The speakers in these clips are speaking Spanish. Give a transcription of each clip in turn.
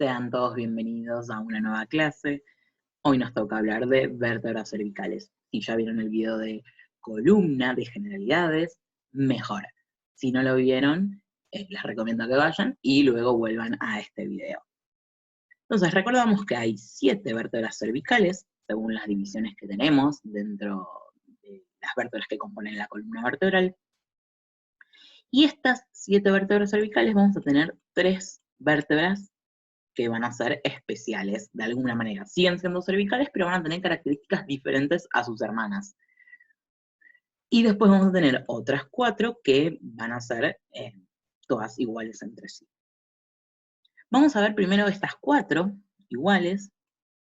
Sean todos bienvenidos a una nueva clase. Hoy nos toca hablar de vértebras cervicales. Si ya vieron el video de columna, de generalidades, mejor. Si no lo vieron, les recomiendo que vayan y luego vuelvan a este video. Entonces, recordamos que hay 7 vértebras cervicales, según las divisiones que tenemos dentro de las vértebras que componen la columna vertebral. Y estas 7 vértebras cervicales vamos a tener 3 vértebras que van a ser especiales de alguna manera. Siguen siendo cervicales, pero van a tener características diferentes a sus hermanas. Y después vamos a tener otras 4 que van a ser todas iguales entre sí. Vamos a ver primero estas 4 iguales.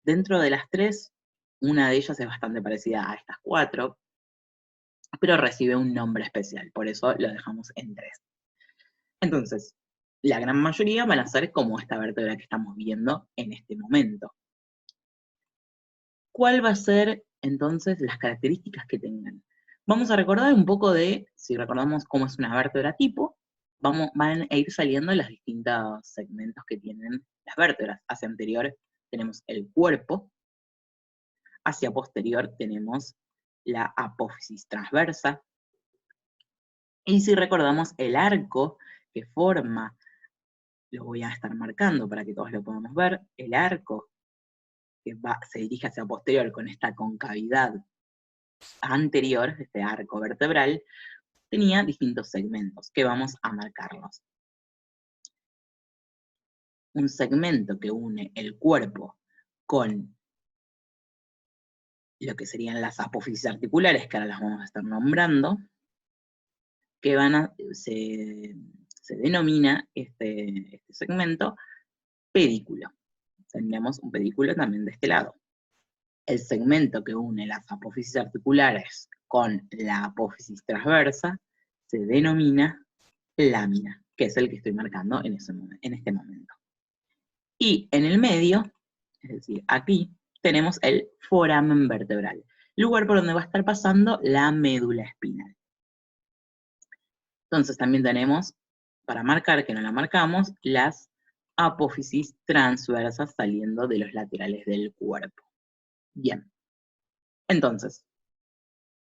Dentro de las 3, una de ellas es bastante parecida a estas 4, pero recibe un nombre especial, por eso lo dejamos en 3. Entonces, la gran mayoría van a ser como esta vértebra que estamos viendo en este momento. ¿Cuál va a ser entonces las características que tengan? Vamos a recordar un poco de, si recordamos cómo es una vértebra tipo, van a ir saliendo los distintos segmentos que tienen las vértebras. Hacia anterior tenemos el cuerpo, hacia posterior tenemos la apófisis transversa, y si recordamos el arco que forma, lo voy a estar marcando para que todos lo podamos ver, el arco que se dirige hacia posterior con esta concavidad anterior, este arco vertebral, tenía distintos segmentos que vamos a marcarlos. Un segmento que une el cuerpo con lo que serían las apófisis articulares, que ahora las vamos a estar nombrando, que se denomina este segmento pedículo. Tendríamos un pedículo también de este lado. El segmento que une las apófisis articulares con la apófisis transversa se denomina lámina, que es el que estoy marcando en este momento. Y en el medio, es decir, aquí, tenemos el foramen vertebral, lugar por donde va a estar pasando la médula espinal. Entonces también tenemos, para marcar que no la marcamos, las apófisis transversas saliendo de los laterales del cuerpo. Bien, entonces,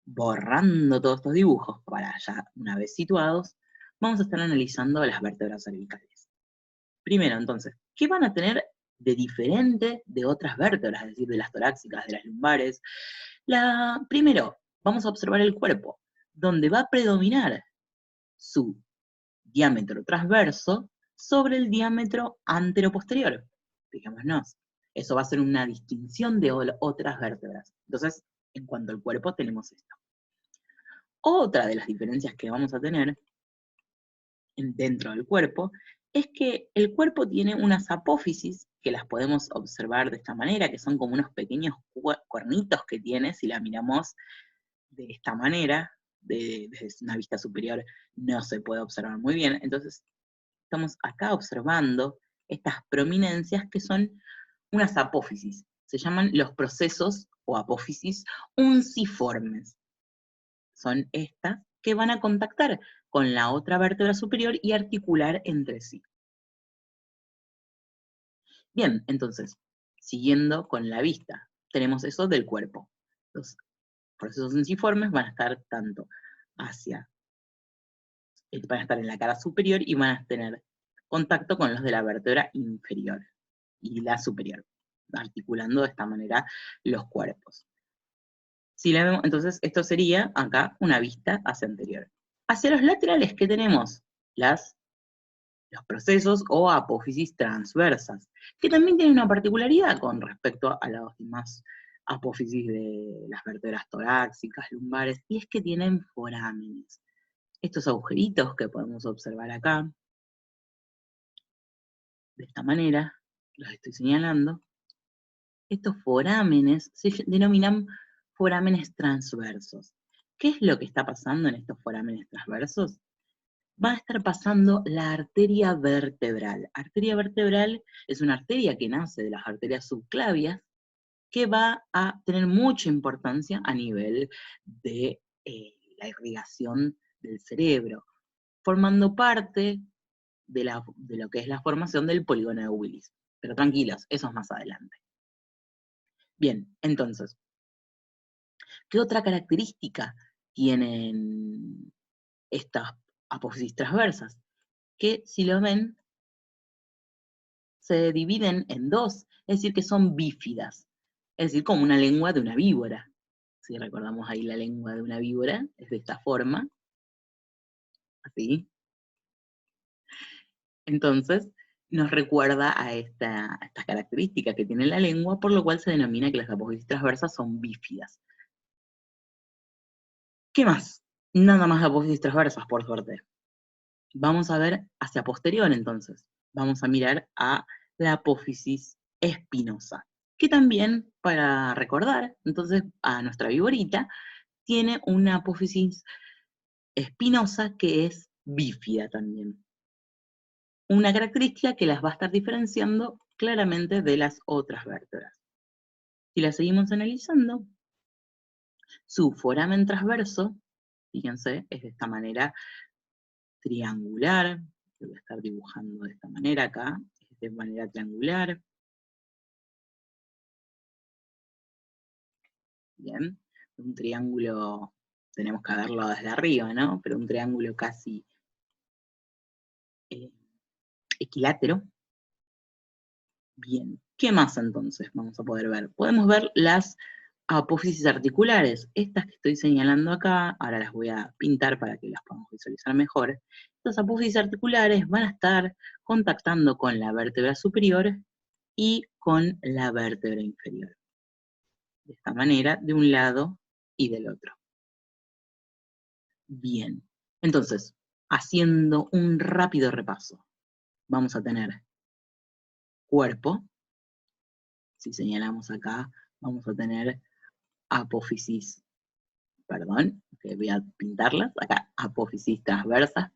borrando todos estos dibujos para ya una vez situados, vamos a estar analizando las vértebras cervicales. Primero, entonces, ¿qué van a tener de diferente de otras vértebras, es decir, de las torácicas, de las lumbares? Primero, vamos a observar el cuerpo, donde va a predominar su diámetro transverso sobre el diámetro anteroposterior. Fijémonos, eso va a ser una distinción de otras vértebras. Entonces, en cuanto al cuerpo, tenemos esto. Otra de las diferencias que vamos a tener dentro del cuerpo es que el cuerpo tiene unas apófisis que las podemos observar de esta manera, que son como unos pequeños cuernitos que tiene, si la miramos de esta manera, desde una vista superior no se puede observar muy bien. Entonces, estamos acá observando estas prominencias que son unas apófisis. Se llaman los procesos o apófisis unciformes. Son estas que van a contactar con la otra vértebra superior y articular entre sí. Bien, entonces, siguiendo con la vista, tenemos eso del cuerpo. Los procesos unciformes van a estar tanto van a estar en la cara superior y van a tener contacto con los de la vértebra inferior y la superior, articulando de esta manera los cuerpos. Si la vemos, entonces esto sería acá una vista hacia anterior. Hacia los laterales, ¿qué tenemos? Los procesos o apófisis transversas, que también tienen una particularidad con respecto a las demás apófisis de las vértebras torácicas, lumbares, y es que tienen forámenes. Estos agujeritos que podemos observar acá, de esta manera, los estoy señalando, estos forámenes se denominan forámenes transversos. ¿Qué es lo que está pasando en estos forámenes transversos? Va a estar pasando la arteria vertebral. Arteria vertebral es una arteria que nace de las arterias subclavias, que va a tener mucha importancia a nivel de la irrigación del cerebro, formando parte de lo que es la formación del polígono de Willis. Pero tranquilos, eso es más adelante. Bien, entonces, ¿qué otra característica tienen estas apófisis transversas? Que si lo ven, se dividen en dos, es decir, que son bífidas, es decir, como una lengua de una víbora. Si recordamos ahí la lengua de una víbora, es de esta forma, así. Entonces, nos recuerda a esta característica que tiene la lengua, por lo cual se denomina que las apófisis transversas son bífidas. ¿Qué más? Nada más apófisis transversas, por suerte. Vamos a ver hacia posterior, entonces. Vamos a mirar a la apófisis espinosa, que también, para recordar, entonces, a nuestra víborita, tiene una apófisis espinosa que es bífida también. Una característica que las va a estar diferenciando claramente de las otras vértebras. Si las seguimos analizando, su foramen transverso, fíjense, es de esta manera triangular. Lo voy a estar dibujando de esta manera acá, de manera triangular. Bien, un triángulo, tenemos que verlo desde arriba, ¿no? Pero un triángulo casi equilátero. Bien, ¿qué más entonces vamos a poder ver? Podemos ver las apófisis articulares. Estas que estoy señalando acá, ahora las voy a pintar para que las podamos visualizar mejor. Estas apófisis articulares van a estar contactando con la vértebra superior y con la vértebra inferior. De esta manera, de un lado y del otro. Bien, entonces, haciendo un rápido repaso, vamos a tener cuerpo. Si señalamos acá, vamos a tener apófisis, perdón, que voy a pintarlas, acá apófisis transversas,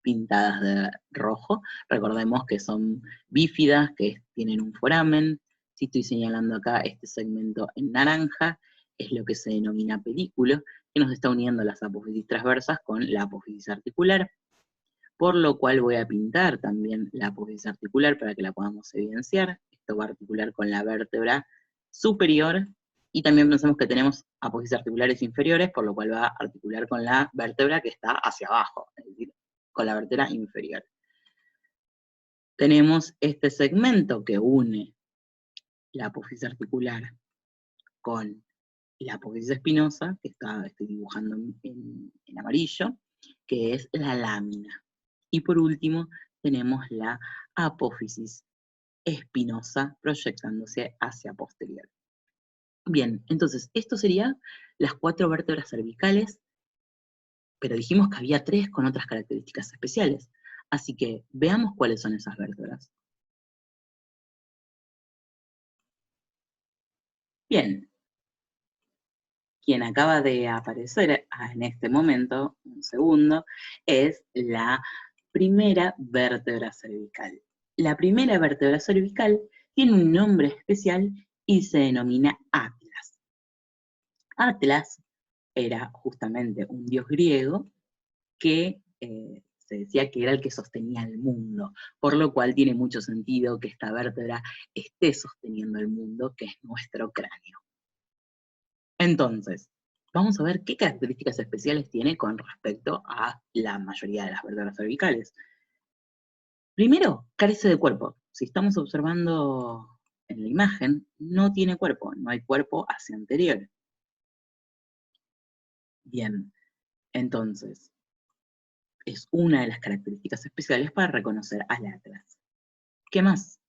pintadas de rojo. Recordemos que son bífidas, que tienen un foramen. Si estoy señalando acá este segmento en naranja, es lo que se denomina pedículo, que nos está uniendo las apófisis transversas con la apófisis articular, por lo cual voy a pintar también la apófisis articular para que la podamos evidenciar. Esto va a articular con la vértebra superior, y también pensemos que tenemos apófisis articulares inferiores, por lo cual va a articular con la vértebra que está hacia abajo, es decir, con la vértebra inferior. Tenemos este segmento que une la apófisis articular con la apófisis espinosa, que estoy dibujando en amarillo, que es la lámina. Y por último, tenemos la apófisis espinosa proyectándose hacia posterior. Bien, entonces, esto serían las 4 vértebras cervicales, pero dijimos que había 3 con otras características especiales. Así que veamos cuáles son esas vértebras. Bien, quien acaba de aparecer en este momento, un segundo, es la primera vértebra cervical. La primera vértebra cervical tiene un nombre especial y se denomina Atlas. Atlas era justamente un dios griego que se decía que era el que sostenía el mundo, por lo cual tiene mucho sentido que esta vértebra esté sosteniendo el mundo, que es nuestro cráneo. Entonces, vamos a ver qué características especiales tiene con respecto a la mayoría de las vértebras cervicales. Primero, carece de cuerpo. Si estamos observando en la imagen, no tiene cuerpo, no hay cuerpo hacia anterior. Bien, entonces, es una de las características especiales para reconocer al Atlas. ¿Qué más?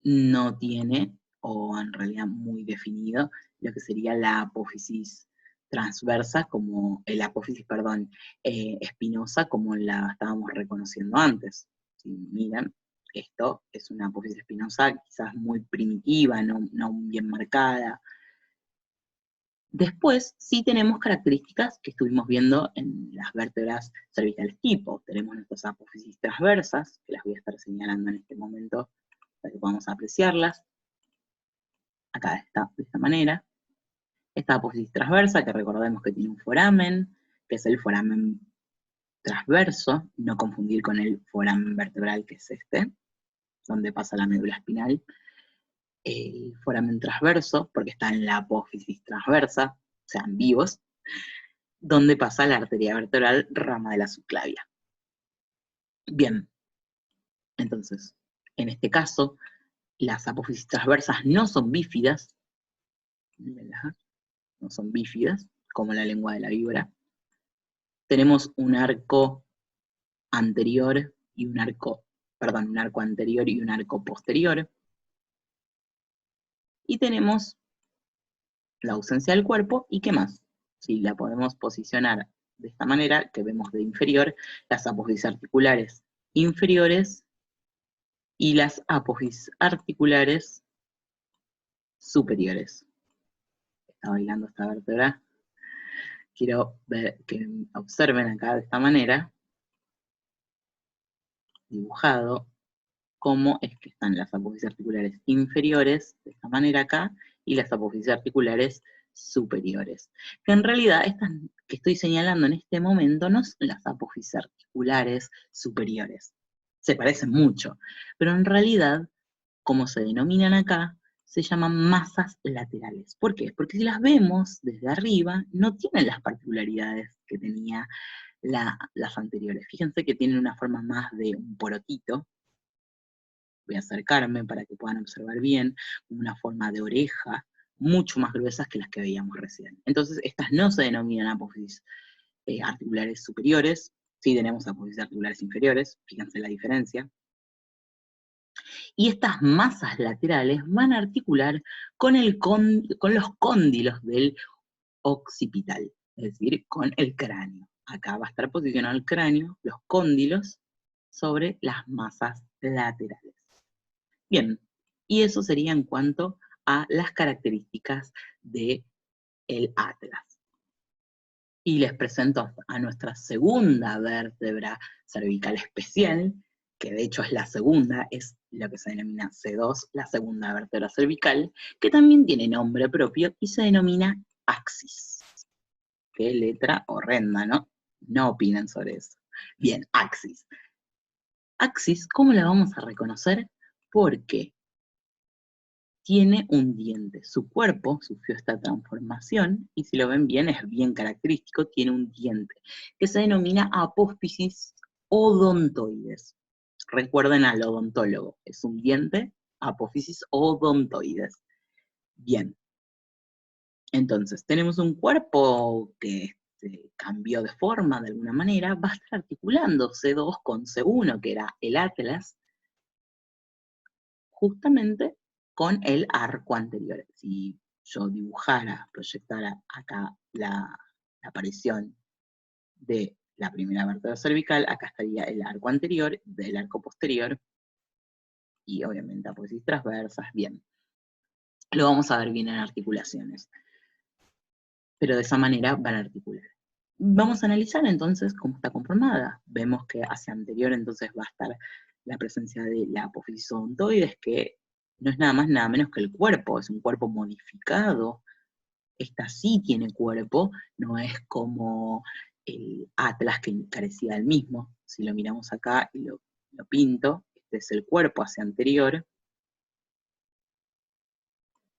No tiene, o en realidad muy definido, lo que sería la apófisis transversa, como la apófisis, perdón, espinosa, como la estábamos reconociendo antes. Si miran, esto es una apófisis espinosa quizás muy primitiva, no bien marcada. Después sí tenemos características que estuvimos viendo en las vértebras cervicales tipo. Tenemos nuestras apófisis transversas, que las voy a estar señalando en este momento para que podamos apreciarlas. Acá está, de esta manera. Esta apófisis transversa, que recordemos que tiene un foramen, que es el foramen transverso, no confundir con el foramen vertebral, que es este. donde pasa la médula espinal, el foramen transverso, porque está en la apófisis transversa, o sea, en vivos, donde pasa la arteria vertebral rama de la subclavia. Bien, entonces, en este caso, las apófisis transversas no son bífidas, no son bífidas, como la lengua de la víbora. Tenemos un arco anterior y un arco anterior y un arco posterior. Y tenemos la ausencia del cuerpo, ¿y qué más? Si la podemos posicionar de esta manera, que vemos de inferior, las apófisis articulares inferiores y las apófisis articulares superiores. Está bailando esta vértebra. Quiero ver que observen acá de esta manera, dibujado, cómo es que están las apófisis articulares inferiores, de esta manera acá, y las apófisis articulares superiores. Que en realidad estas que estoy señalando en este momento no son las apófisis articulares superiores. Se parecen mucho, pero en realidad, como se denominan acá, se llaman masas laterales. ¿Por qué? Porque si las vemos desde arriba, no tienen las particularidades que tenía las anteriores. Fíjense que tienen una forma más de un porotito. Voy a acercarme para que puedan observar bien, una forma de oreja, mucho más gruesas que las que veíamos recién. Entonces, estas no se denominan apófisis articulares superiores, sí tenemos apófisis articulares inferiores, fíjense la diferencia. Y estas masas laterales van a articular con los cóndilos del occipital, es decir, con el cráneo. Acá va a estar posicionado el cráneo, los cóndilos, sobre las masas laterales. Bien, y eso sería en cuanto a las características del atlas. Y les presento a nuestra segunda vértebra cervical especial, que de hecho es la segunda, es lo que se denomina C2, la segunda vértebra cervical, que también tiene nombre propio y se denomina axis. Qué letra horrenda, ¿no? No opinen sobre eso. Bien, axis. Axis, ¿cómo la vamos a reconocer? Porque tiene un diente. Su cuerpo sufrió esta transformación, y si lo ven bien, es bien característico, tiene un diente, que se denomina apófisis odontoides. Recuerden al odontólogo, es un diente, apófisis odontoides. Bien. Entonces, tenemos un cuerpo que cambió de forma de alguna manera, va a estar articulando C2 con C1, que era el atlas, justamente con el arco anterior. Si yo dibujara, proyectara acá la aparición de la primera vértebra cervical, acá estaría el arco anterior, del arco posterior, y obviamente apófisis transversas, bien. Lo vamos a ver bien en articulaciones. Pero de esa manera van a articular. Vamos a analizar entonces cómo está conformada. Vemos que hacia anterior entonces va a estar la presencia de la apófisis odontoides, que no es nada más nada menos que el cuerpo, es un cuerpo modificado. Esta sí tiene cuerpo, no es como el atlas que carecía del mismo. Si lo miramos acá y lo pinto, este es el cuerpo hacia anterior,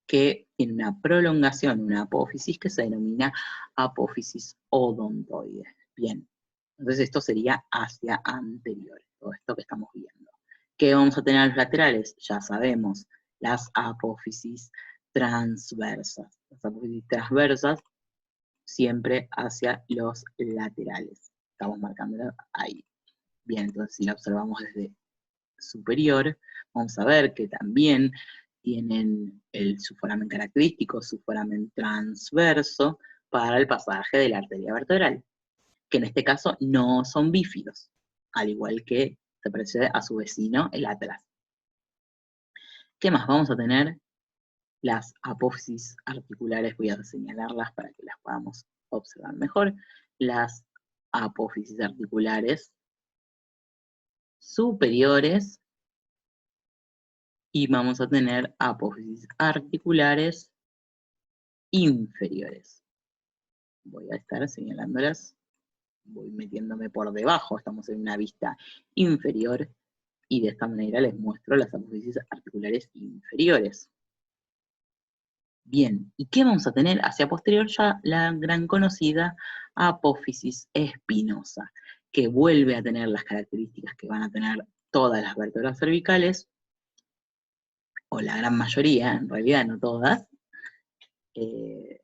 que tiene una prolongación, una apófisis que se denomina apófisis odontoide. Bien, entonces esto sería hacia anterior, todo esto que estamos viendo. ¿Qué vamos a tener a los laterales? Ya sabemos, las apófisis transversas. Las apófisis transversas siempre hacia los laterales. Estamos marcándolo ahí. Bien, entonces si la observamos desde superior, vamos a ver que también tienen su foramen característico, su foramen transverso, para el pasaje de la arteria vertebral, que en este caso no son bífidos, al igual que se parece a su vecino, el atlas. ¿Qué más? Vamos a tener las apófisis articulares, voy a señalarlas para que las podamos observar mejor. Las apófisis articulares superiores, y vamos a tener apófisis articulares inferiores. Voy a estar señalándolas, voy metiéndome por debajo, estamos en una vista inferior Y de esta manera les muestro las apófisis articulares inferiores. Bien, ¿y qué vamos a tener hacia posterior? Ya la gran conocida apófisis espinosa, que vuelve a tener las características que van a tener todas las vértebras cervicales, o la gran mayoría, en realidad no todas, que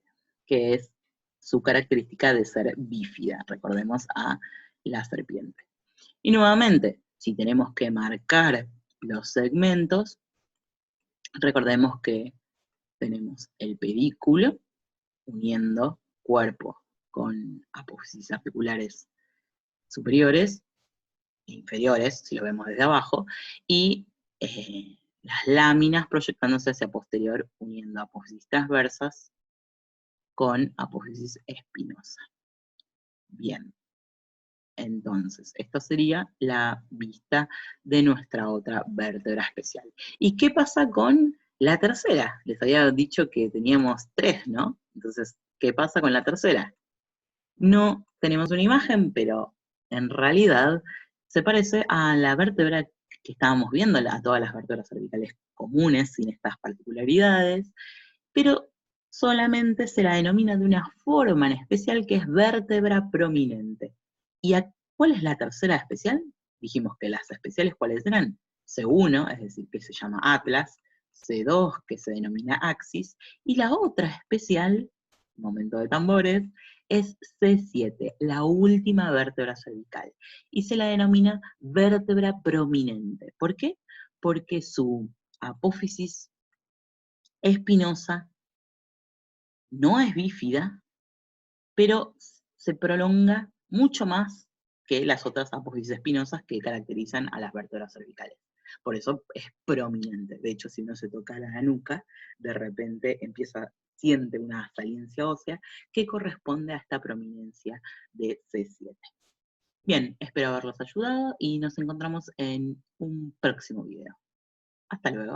es su característica de ser bífida. Recordemos a la serpiente. Y nuevamente, si tenemos que marcar los segmentos, recordemos que tenemos el pedículo uniendo cuerpo con apófisis articulares superiores e inferiores, si lo vemos desde abajo, y las láminas proyectándose hacia posterior uniendo apófisis transversas con apófisis espinosa. Bien, entonces, esto sería la vista de nuestra otra vértebra especial. ¿Y qué pasa con la tercera? Les había dicho que teníamos 3, ¿no? Entonces, ¿qué pasa con la tercera? No tenemos una imagen, pero en realidad se parece a la vértebra que estábamos viendo, a todas las vértebras cervicales comunes, sin estas particularidades, pero solamente se la denomina de una forma en especial que es vértebra prominente. ¿Y cuál es la tercera especial? Dijimos que las especiales, ¿cuáles eran? C1, es decir, que se llama Atlas, C2, que se denomina Axis, y la otra especial, momento de tambores, es C7, la última vértebra cervical, y se la denomina vértebra prominente. ¿Por qué? Porque su apófisis espinosa no es bífida, pero se prolonga mucho más que las otras apófisis espinosas que caracterizan a las vértebras cervicales. Por eso es prominente. De hecho, si uno se toca la nuca, de repente siente una saliencia ósea que corresponde a esta prominencia de C7. Bien, espero haberlos ayudado y nos encontramos en un próximo video. Hasta luego.